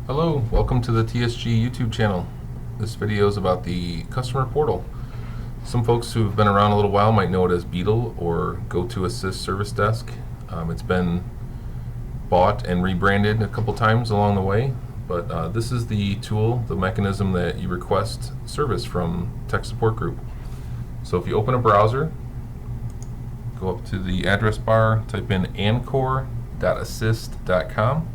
Hello, welcome to the TSG YouTube channel. This video is about the customer portal. Some folks who've been around a little while might know it as Beetil or GoToAssist Service Desk. It's been bought and rebranded a couple times along the way, but this is the tool, the mechanism that you request service from tech support group. So if you open a browser, go up to the address bar, type in ancor.assist.com.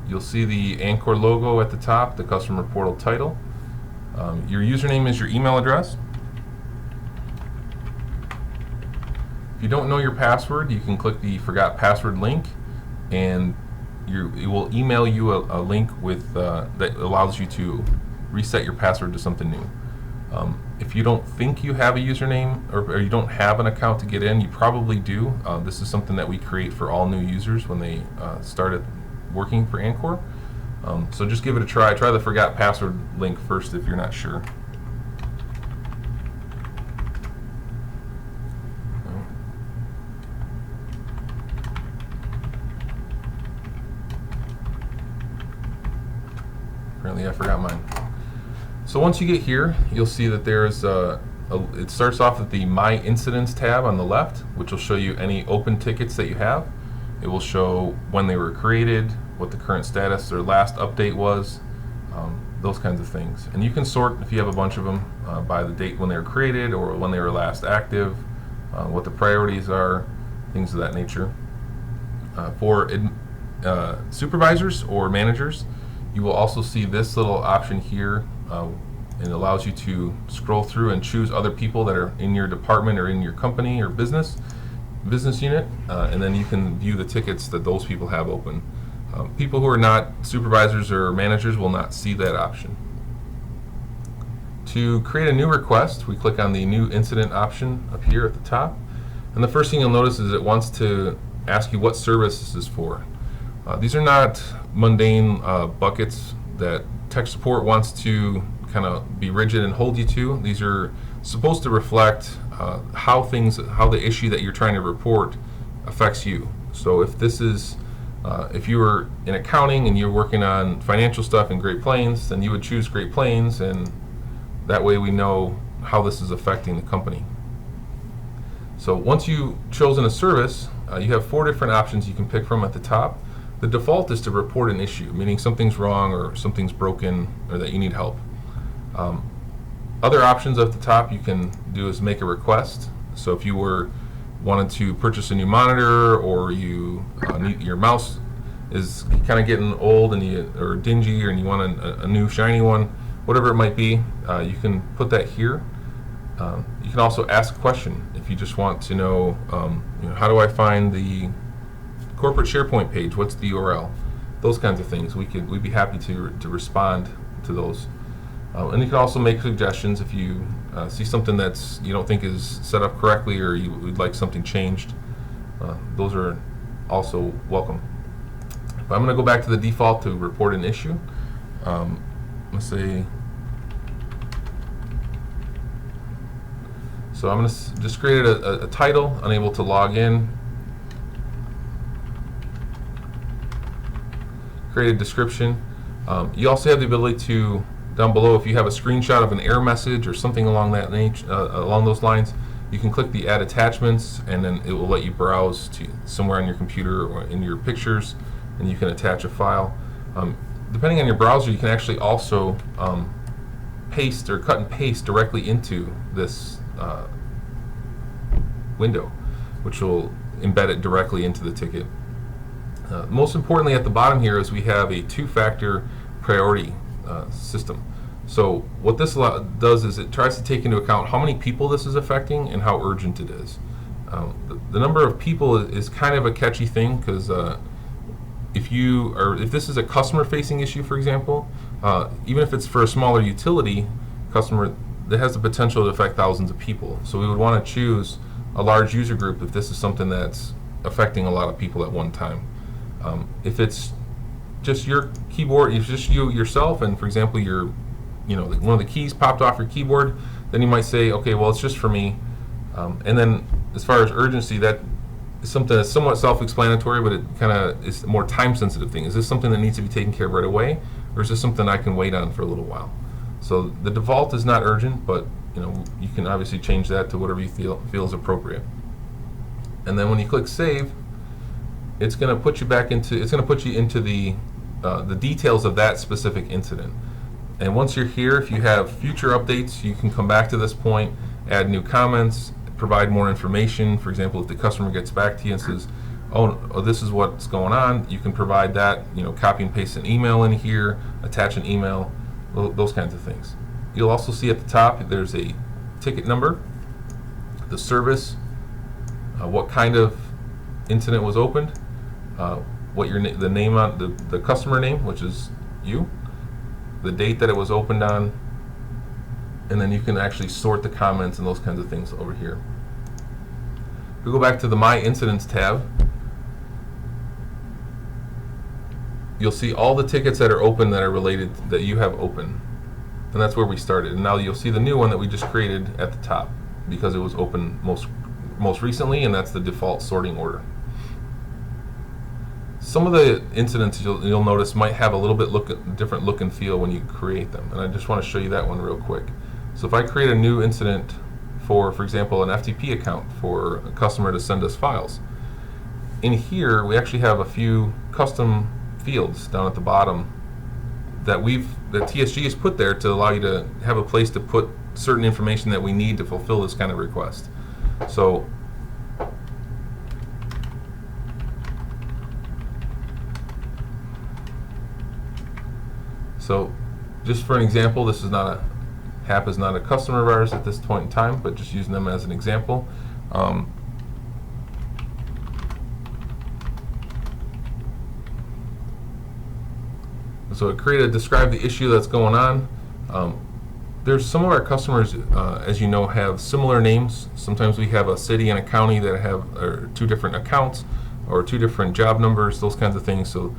You'll see the Ancor logo at the top, the customer portal title. Your username is your email address. If you don't know your password, you can click the Forgot Password link, and it will email you a link with that allows you to reset your password to something new. If you don't think you have a username or you don't have an account to get in, you probably do. This is something that we create for all new users when they start working for Ancor. So just give it a try. Try the Forgot Password link first if you're not sure. Apparently I forgot mine. So once you get here, you'll see that there's it starts off with the My Incidents tab on the left, which will show you any open tickets that you have. It will show when they were created, what the current status or last update was, those kinds of things. And you can sort, if you have a bunch of them, by the date when they were created or when they were last active, what the priorities are, things of that nature. For supervisors or managers, you will also see this little option here. It allows you to scroll through and choose other people that are in your department or in your company or business unit, and then you can view the tickets that those people have open. People who are not supervisors or managers will not see that option. To create a new request, we click on the New Incident option up here at the top, and the first thing you'll notice is it wants to ask you what service this is for. These are not mundane buckets that tech support wants to kind of be rigid and hold you to. These are supposed to reflect how the issue that you're trying to report affects you. So if this is, if you were in accounting and you're working on financial stuff in Great Plains, then you would choose Great Plains, and that way we know how this is affecting the company. So once you've chosen a service, you have 4 different options you can pick from at the top. The default is to report an issue, meaning something's wrong or something's broken or that you need help. Other options at the top you can do is make a request. So if you wanted to purchase a new monitor, or you your mouse is kind of getting old and or dingy, and you want a new shiny one, whatever it might be, you can put that here. You can also ask a question if you just want to know, how do I find the corporate SharePoint page? What's the URL? Those kinds of things. We'd be happy to respond to those. And you can also make suggestions if you see something that's you don't think is set up correctly, or you would like something changed. Those are also welcome. But I'm going to go back to the default to report an issue. Let's say, so I'm going to just create a title, unable to log in. Create a description. You also have the ability to, down below, if you have a screenshot of an error message or something along that along those lines, you can click the Add Attachments, and then it will let you browse to somewhere on your computer or in your pictures, and you can attach a file. Depending on your browser, you can actually also paste or cut and paste directly into this window, which will embed it directly into the ticket. Most importantly, at the bottom here is we have a 2-factor priority system. So what this does is it tries to take into account how many people this is affecting and how urgent it is. The number of people is kind of a catchy thing, because if this is a customer-facing issue, for example, even if it's for a smaller utility customer, that has the potential to affect thousands of people. So we would want to choose a large user group if this is something that's affecting a lot of people at one time. If it's just your keyboard, it's just you yourself, and for example, one of the keys popped off your keyboard, then you might say, okay, well, it's just for me. And then as far as urgency, that something that's somewhat self-explanatory, but it kind of is a more time-sensitive thing. Is this something that needs to be taken care of right away, or is this something I can wait on for a little while? So the default is not urgent, but you can obviously change that to whatever you feel is appropriate. And then when you click Save, it's going to put you into the details of that specific incident. And once you're here, if you have future updates, you can come back to this point, add new comments, provide more information. For example, if the customer gets back to you and says, oh, this is what's going on, you can provide that, copy and paste an email in here, attach an email, those kinds of things. You'll also see at the top there's a ticket number, the service, what kind of incident was opened, the name on the customer name, which is you, the date that it was opened on, and then you can actually sort the comments and those kinds of things over here. If we go back to the My Incidents tab, you'll see all the tickets that are open that are related, that you have open. And that's where we started. And now you'll see the new one that we just created at the top because it was open most recently, and that's the default sorting order. Some of the incidents you'll notice might have a little bit different look and feel when you create them, and I just want to show you that one real quick. So if I create a new incident for example, an FTP account for a customer to send us files, in here we actually have a few custom fields down at the bottom that TSG has put there to allow you to have a place to put certain information that we need to fulfill this kind of request. So just for an example, this is not HAP is not a customer of ours at this point in time, but just using them as an example. So it describe the issue that's going on. There's some of our customers, as you know, have similar names. Sometimes we have a city and a county that have two different accounts or two different job numbers, those kinds of things. So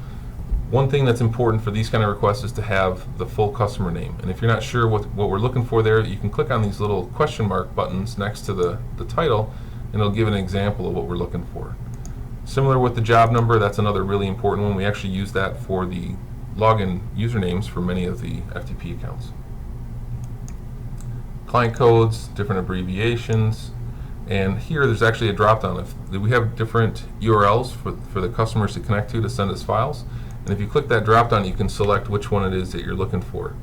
one thing that's important for these kind of requests is to have the full customer name. And if you're not sure what we're looking for there, you can click on these little question mark buttons next to the title, and it'll give an example of what we're looking for. Similar with the job number, that's another really important one. We actually use that for the login usernames for many of the FTP accounts. Client codes, different abbreviations, and here there's actually a drop-down. We have different URLs for the customers to connect to send us files. And if you click that drop-down, you can select which one it is that you're looking for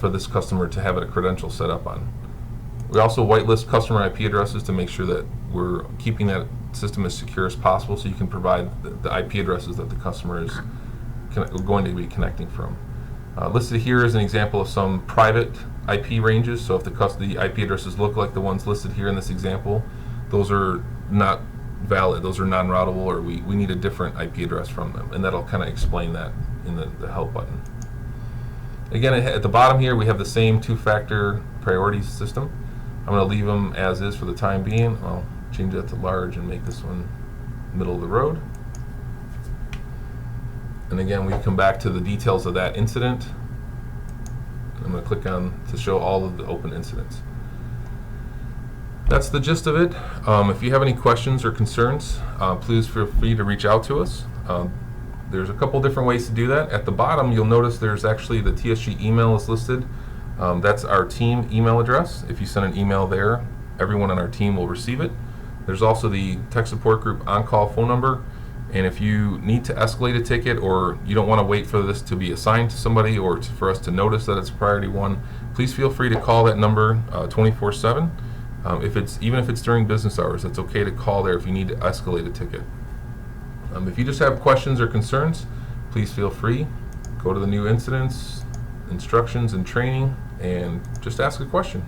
this customer to have a credential set up on. We also whitelist customer IP addresses to make sure that we're keeping that system as secure as possible, so you can provide the IP addresses that the customer is going to be connecting from. Listed here is an example of some private IP ranges. So if the IP addresses look like the ones listed here in this example, those are not valid, those are non-routable, or we need a different IP address from them, and that'll kind of explain that in the help button. Again, at the bottom here we have the same two-factor priority system. I'm going to leave them as is for the time being. I'll change that to large and make this one middle of the road. And again, we come back to the details of that incident. I'm going to click on to show all of the open incidents. That's the gist of it. If you have any questions or concerns, please feel free to reach out to us. There's a couple different ways to do that. At the bottom, you'll notice there's actually the TSG email is listed. That's our team email address. If you send an email there, everyone on our team will receive it. There's also the tech support group on-call phone number. And if you need to escalate a ticket, or you don't want to wait for this to be assigned to somebody or for us to notice that it's priority 1, please feel free to call that number 24/7. Even if it's during business hours, it's okay to call there if you need to escalate a ticket. If you just have questions or concerns, please feel free. Go to the new incidents, instructions, and training, and just ask a question.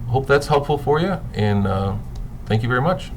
Hope that's helpful for you, and thank you very much.